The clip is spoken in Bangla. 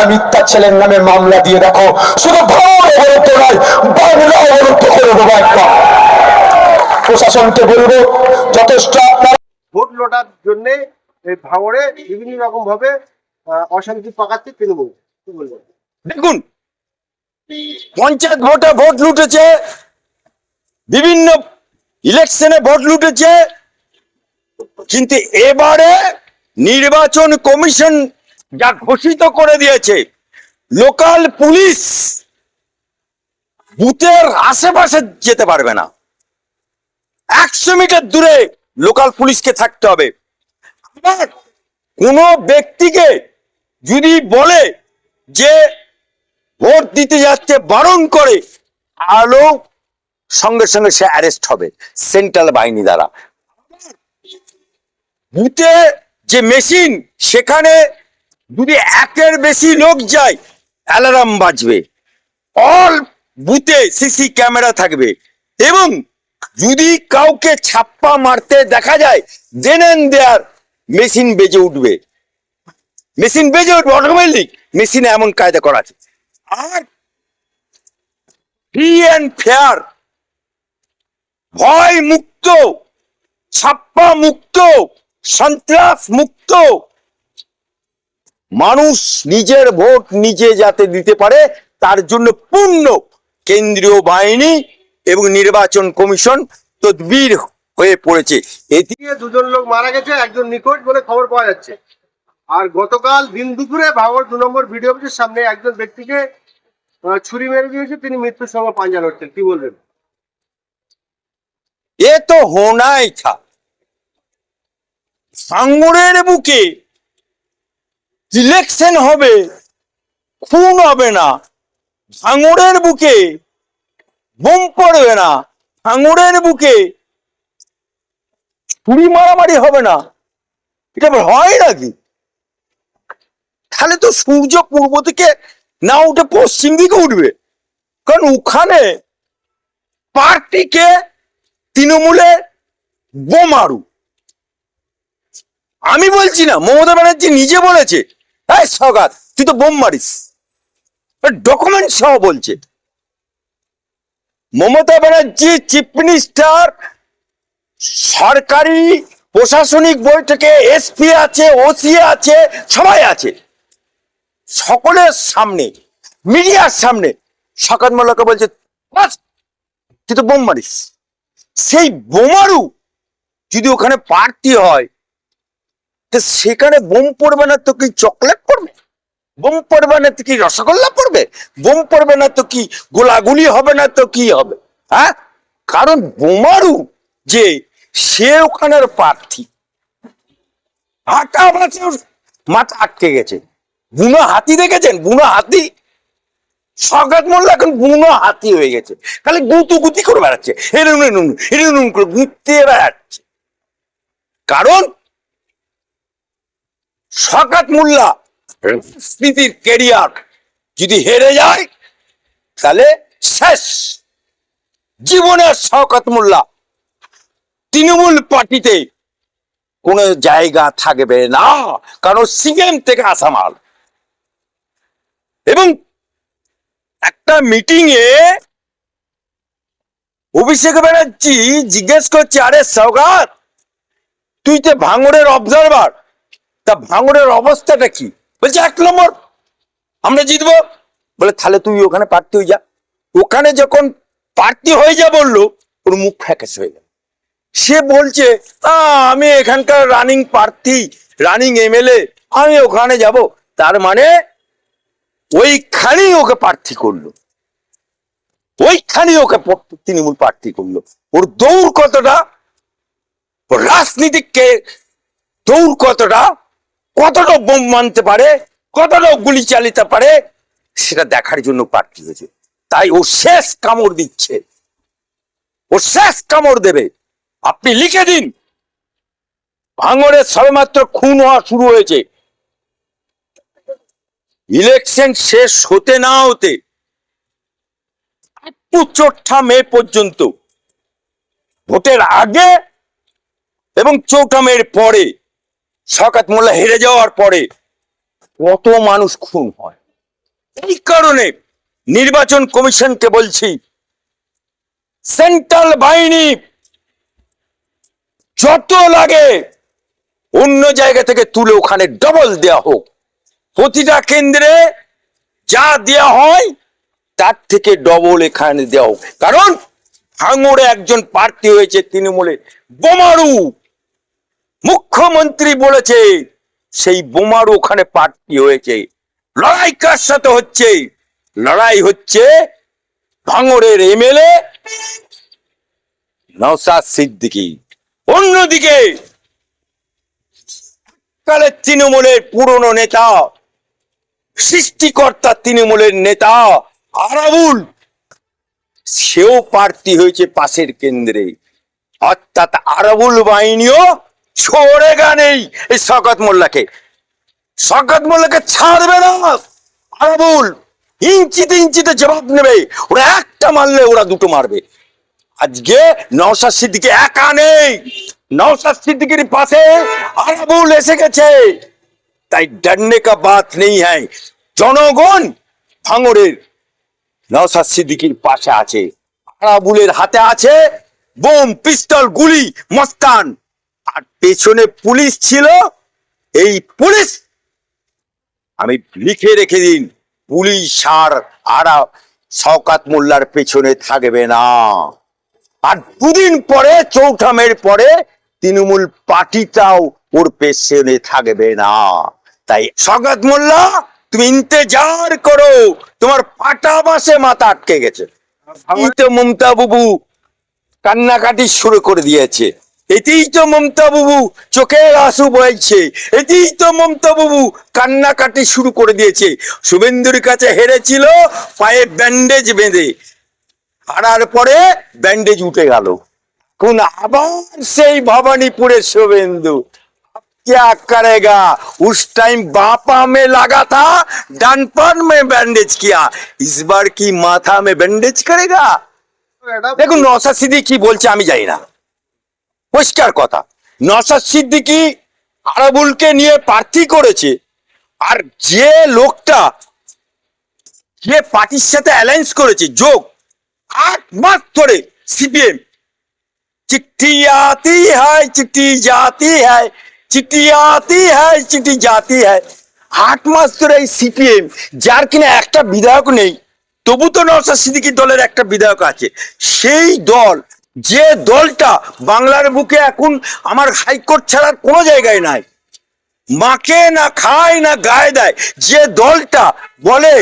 মিথ্যা ছেলের নামে মামলা দিয়ে দেখো, শুধু ভাঙড় অবরুদ্ধ নয়, বাংলা অবরুদ্ধ করে দেবো একদম। প্রশাসনকে বলবো যথেষ্ট ভোট লোটার জন্য এই ভাঙড়ে বিভিন্ন রকম ভাবে অশান্তি পাকাচ্ছে তৃণমূল। কি বলবেন? দেখুন, পঞ্চায়েত ভোটে ভোট লুটেছে, বিভিন্ন ইলেকশনে ভোট লুটেছে, কিন্তু এবারে নির্বাচন কমিশন যা ঘোষিত করে দিয়েছে, লোকাল পুলিশ বুথের আশেপাশে যেতে পারবে না, 100 মিটার দূরে লোকাল পুলিশকে থাকতে হবে। কোন ব্যক্তিকে যদি বলে যে ভোট দিতে যাচ্ছে বারণ করে, আলো সঙ্গে সঙ্গে সে অ্যারেস্ট হবে সেন্ট্রাল বাহিনী দ্বারা। বুথে যে মেশিন, সেখানে যদি 1-এর বেশি লোক যায় অ্যালার্ম বাজবে, অল বুথে সিসি ক্যামেরা থাকবে, এবং যদি কাউকে ছাপ্পা মারতে দেখা যায় দেন এন্ড দেয়ার মেশিন বেজে উঠবে, অটোমেটিক মেশিনে এমন কায়দা করা আছে। আর ফ্রি অ্যান্ড ফেয়ার, ভয় মুক্ত, ছাপ্পা মুক্ত, সন্ত্রাস মুক্ত, মানুষ নিজের ভোট নিজে যাতে দিতে পারে তার জন্য পূর্ণ কেন্দ্রীয় বাহিনী এবং নির্বাচন কমিশন তদবির হয়ে পড়েছে। এদিকে দুজন লোক মারা গেছে, একজন নিখোঁজ বলে খবর পাওয়া যাচ্ছে। আর গতকাল দিন দুপুরে ভাঙড় 2 নম্বর ভিডিও অফিসের সামনে একজন ব্যক্তিকে ছুরি মেরে দিয়েছে, তিনি মৃত্যুর সঙ্গে পাঞ্জা লড়ছেন। কি বলবেন? এ তো হোনাই থা। ভাঙড়ের বুকে ইলেকশন হবে, খুন হবে না, ভাঙড়ের বুকে বোম পড়বে না, ভাঙড়ের বুকে ছুরি মারামারি হবে না, এটা হয় নাকি? তাহলে তো সূর্য পূর্ব থেকে না উঠে পশ্চিম দিকে উঠবে, কারণ ওখানে পার্টিকে তৃণমূলে বোমারু। আমি বলছি না, মমতা ব্যানার্জি নিজে বলেছে, এই সগাত তুই তো বোম মারিস, ডকুমেন্ট সহ বলছে। মমতা ব্যানার্জি চিফ মিনিস্টার, সরকারি প্রশাসনিক বৈঠকে এসপি আছে, ওসি আছে, সবাই আছে, সকলের সামনে, মিডিয়ার সামনে শওকত মোল্লাকে বলছে তুই তো বোম মারিস। সেই বোমারু যদি ওখানে প্রার্থী হয়, তো সেখানে বোম পড়বে না তো কি চকলেট পড়বে, বোম পড়বে না তো কি রসগোল্লা পড়বে, বোম পড়বে না তো কি গোলাগুলি হবে না তো কি হবে? হ্যাঁ, কারণ বোমারু যে সে ওখানের প্রার্থী, হাঁটা মাথা আটকে গেছে। বুনো হাতি দেখেছেন? বুনো হাতি, শওকত মোল্লা এখন বুনো হাতি হয়ে গেছে, খালি গুতি করে বেড়াচ্ছে, এরকম করে গুঁতে বেড়াচ্ছে। কারণ শওকত মোল্লা রাজনীতির ক্যারিয়ার যদি হেরে যায়, তাহলে শেষ জীবনের শওকত মোল্লা তৃণমূল পার্টিতে কোনো জায়গা থাকবে না, কারণ সিএম থেকে আসা মাল। এবং একটা মিটিং এ অভিষেক ব্যানার্জি জিজ্ঞেস করছে, আরে সওগাত তুই তো ভাঙড়ের অবজারভার, তা ভাঙড়ের অবস্থাটা কি? বলছে 1 নম্বর, আমরা জিতবো। বলে তাহলে তুই ওখানে প্রার্থী হয়ে যা। ওখানে যখন প্রার্থী হয়ে যা বললো, ওর মুখ ফ্যাকাশ হয়ে গেল। সে বলছে আমি এখানকার রানিং প্রার্থী, রানিং এমএলএ, আমি ওখানে যাব। তার মানে ওইখানেই ওকে প্রার্থী করলো, ওইখানেই ওকে তৃণমূল প্রার্থী করলো। ওর দৌড় কতটা, রাজনীতিককে দৌড় কতটা, কতটা বোম মানতে পারে, কতটা গুলি চালিতে পারে, সেটা দেখার জন্য প্রার্থী হয়েছে। তাই ও শেষ কামড় দিচ্ছে, ও শেষ কামড় দেবে। আপনি লিখে দিন, ভাঙড়ে সবেমাত্র খুন হওয়া শুরু হয়েছে, ইলেকশন শেষ হতে না হতে 4 মে পর্যন্ত, ভোটের আগে এবং 4 মের পরে, শওকত মোল্লা হেরে যাওয়ার পরে কত মানুষ খুন হয়, এই কারণে নির্বাচন কমিশনকে বলছি, সেন্ট্রাল বাহিনী যত লাগে অন্য জায়গা থেকে তুলে ওখানে ডবল দেয়া হোক। প্রতিটা কেন্দ্রে যা দেয়া হয় তার থেকে ডবল এখানে দেওয়া হোক। কারণ ভাঙড়ে একজন প্রার্থী হয়েছে তৃণমূলে বোমারু, মুখ্যমন্ত্রী বলেছে সেই বোমারু ওখানে প্রার্থী হয়েছে। লড়াই কার সাথে হচ্ছে? লড়াই হচ্ছে ভাঙড়ের এমএলএ নওশাদ সিদ্দিকী। অন্যদিকে কালে তৃণমূলের পুরনো নেতা, সৃষ্টিকর্তা তৃণমূলের নেতা আরাবুল, সেও প্রার্থী হয়েছে পাশের কেন্দ্রে। অর্থাৎ আরাবুল বাহিনীও ছড়ে নেই এই শওকত মোল্লাকে। শওকত মোল্লাকে ছাড়বে না আরাবুল, ইঞ্চিতে ইঞ্চিতে জবাব নেবে। ওরা একটা মারলে ওরা দুটো মারবে। আজকে নওশাদ সিদ্দিকী একা নেই, নওশাদ সিদ্দিকীর পাশে আরাবুল এসে গেছে। তাই ডরনে কা বাত নেই হ্যায়। জনগণ ভাঙড়ের নওশাদ সিদ্দিকীর পাশে আছে। আরাবুলের হাতে আছে বোম, পিস্তল, গুলি, মস্তান, আর পেছনে পুলিশ ছিল। এই পুলিশ আমি লিখে রেখে দিন, পুলিশ আর শওকত মোল্লার পেছনে থাকবে না। আর দুদিন পরে, চৌঠা মের পরে তৃণমূল পার্টিটাও ওর পেছনে থাকবে না। তাই শওকত মোল্লা, তুমি ইন্তেজার করো, তোমার ফাটা বাসে মাথা আটকে গেছে। এই তো মমতা বাবু কান্নাকাটি শুরু করে দিয়েছে, এতেই তো মমতা বাবু চোখের আঁসু বইছে, এতেই তো মমতা বাবু কান্নাকাটি শুরু করে দিয়েছে। শুভেন্দুর কাছে হেরেছিল পায়ে ব্যান্ডেজ বেঁধে, হারার পরে ব্যান্ডেজ উঠে গেল। কোন আবার সেই ভবানীপুরের শুভেন্দু। क्या करेगा? उस टाइम बापा में लगा था, डान पर में बैंडेज किया, इस बार की माथा में बैंडेज करेगा। দেখুন নওশাদ সিদ্দিকী কি বলছে আমি জানি না, পরিষ্কার কথা। নওশাদ সিদ্দিকী আরাবুলকে নিয়ে প্রার্থী করেছে, আর যে লোকটা যে পার্টির সাথে অ্যালায়েন্স করেছে যোগ, 8 মাস ধরে সিপিএম चिट्ठी आती है चिट्ठी जाती है, চিঠি আতি হয় চিঠি জাতি হয়। 8 মাস ধরে এই সিপিএম, যার কিনা একটা বিধায়ক নেই, তবু তো নওশাদ সিদ্দিকী দলের একটা বিধায়ক আছে। সেই দল, যে দলটা বাংলার বুকে এখন আমার হাইকোর্ট ছাড়ার কোনো জায়গায় নাই, মাকে না খায় না গায়ে দেয়, যে দলটা বলে